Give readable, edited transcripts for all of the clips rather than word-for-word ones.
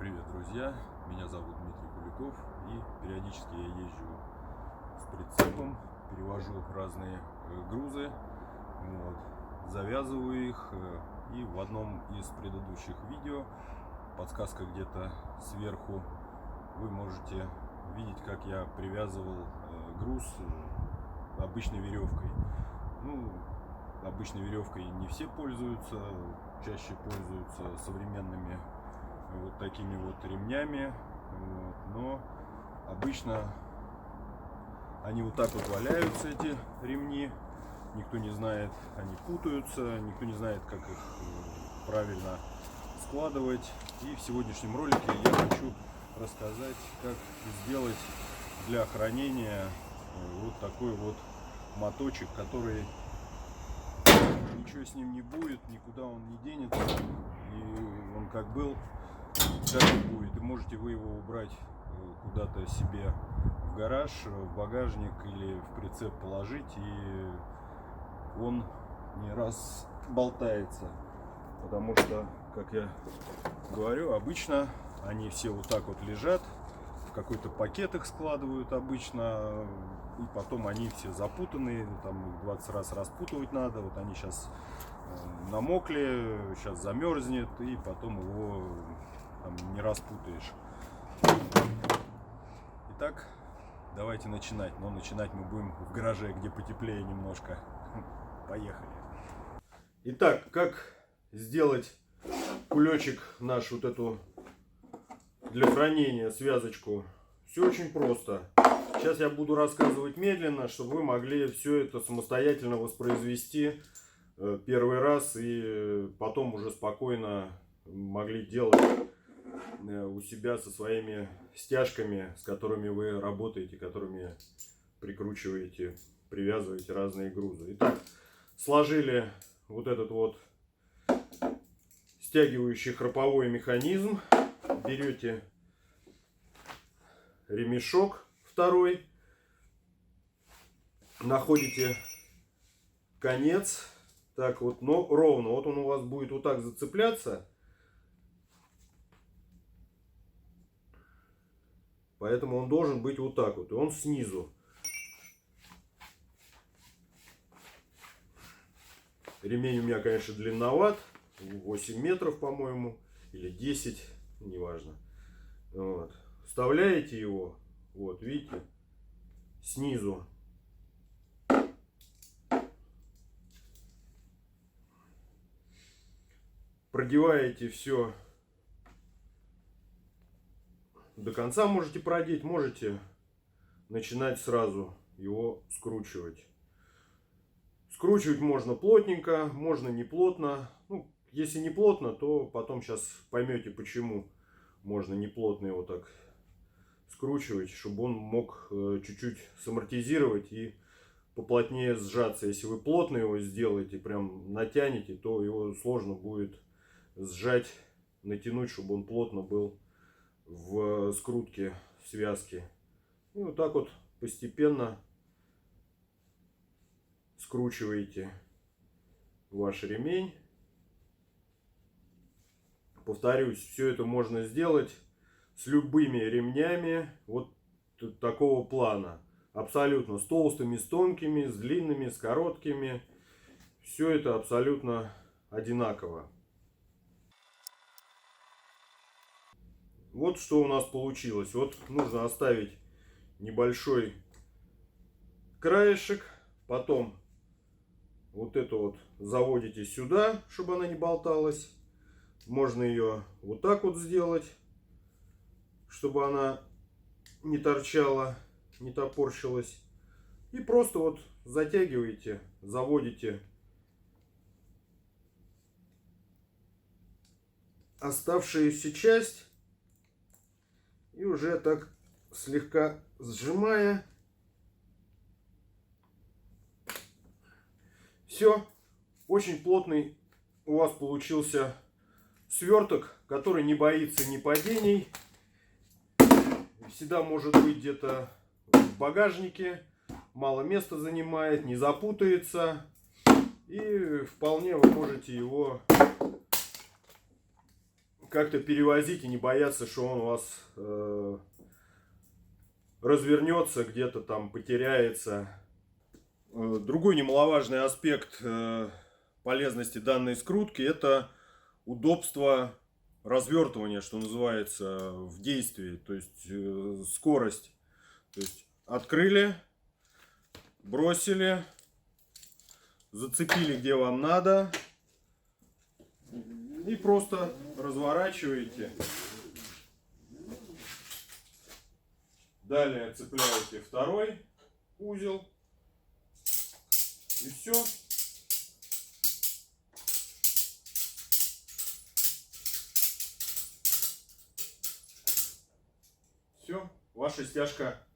Привет, друзья! Меня зовут Дмитрий Куликов, и периодически я езжу с прицепом, перевожу разные грузы, завязываю их, и в одном из предыдущих видео, подсказка где-то сверху, вы можете видеть, как я привязывал груз обычной веревкой. Обычной веревкой не все пользуются, чаще пользуются современными вот такими вот ремнями, но обычно они вот так вот валяются, эти ремни, никто не знает, они путаются, никто не знает, как их правильно складывать. И в сегодняшнем ролике я хочу рассказать, как сделать для хранения вот такой вот моточек, который ничего с ним не будет, никуда он не денется, и он как был, так и будет. И можете вы его убрать куда-то себе в гараж, в багажник или в прицеп положить, и он не раз болтается. Потому что, как я говорю, обычно они все вот так вот лежат, в какой-то пакет их складывают обычно, и потом они все запутанные, там 20 раз распутывать надо. Вот они сейчас намокли, сейчас замерзнет, и потом его там не распутаешь. Итак, давайте начинать. Но начинать мы будем в гараже, где потеплее немножко. Поехали. Итак, как сделать кулечек наш, вот эту для хранения связочку? Все очень просто. Сейчас я буду рассказывать медленно, чтобы вы могли все это самостоятельно воспроизвести первый раз, и потом уже спокойно могли делать у себя со своими стяжками, с которыми вы работаете, которыми прикручиваете, привязываете разные грузы. Итак, сложили вот этот вот стягивающий храповой механизм, берете ремешок второй, находите конец, так вот, но ровно, вот он у вас будет вот так зацепляться. Поэтому он должен быть вот так вот. И он снизу. Ремень у меня, конечно, длинноват. 8 метров, по-моему. Или 10. Неважно. Вот. Вставляете его. Вот, видите? Снизу. Продеваете все до конца, можете продеть, можете начинать сразу его скручивать. Скручивать можно плотненько, можно не плотно. Если не плотно, то потом сейчас поймете, почему можно не плотно его так скручивать, чтобы он мог чуть-чуть самортизировать и поплотнее сжаться. Если вы плотно его сделаете, прям натянете, то его сложно будет сжать, натянуть, чтобы он плотно был в скрутке, в связке. И вот так вот постепенно скручиваете ваш ремень. Повторюсь, все это можно сделать с любыми ремнями вот такого плана. Абсолютно с толстыми, с тонкими, с длинными, с короткими. Все это абсолютно одинаково. Вот что у нас получилось. Вот нужно оставить небольшой краешек. Потом вот это вот заводите сюда, чтобы она не болталась. Можно ее вот так вот сделать, чтобы она не торчала, не топорщилась. И просто вот затягиваете, заводите оставшуюся часть. И уже так слегка сжимая. Все. Очень плотный у вас получился сверток, который не боится ни падений. Всегда может быть где-то в багажнике. Мало места занимает, не запутается. И вполне вы можете его как-то перевозить и не бояться, что он у вас развернется, где-то там потеряется. Другой немаловажный аспект полезности данной скрутки — это удобство развертывания, что называется, в действии, то есть скорость. То есть открыли, бросили, зацепили где вам надо и просто разворачиваете. Далее цепляете второй узел и все. Все, ваша стяжка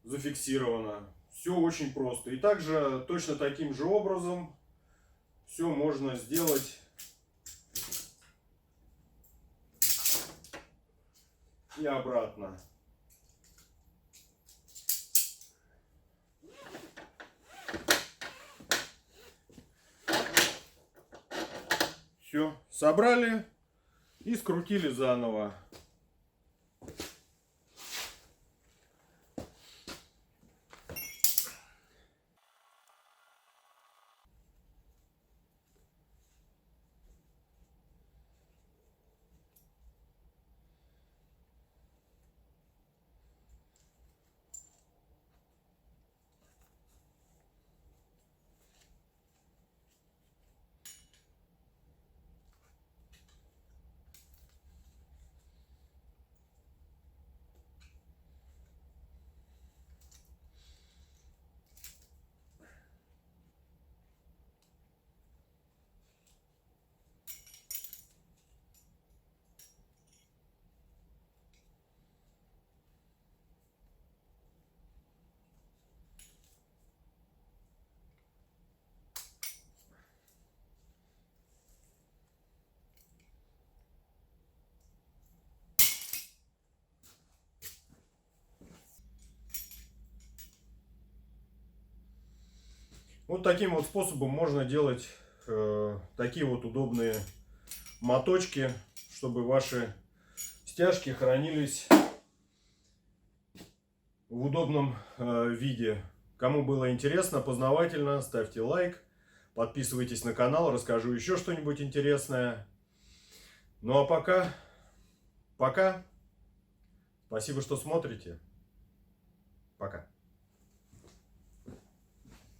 зафиксирована. Все очень просто. И также точно таким же образом все можно сделать и обратно. Все, собрали и скрутили заново. Вот таким вот способом можно делать такие вот удобные моточки, чтобы ваши стяжки хранились в удобном виде. Кому было интересно, познавательно, ставьте лайк, подписывайтесь на канал, расскажу еще что-нибудь интересное. Ну а пока. Спасибо, что смотрите. Пока.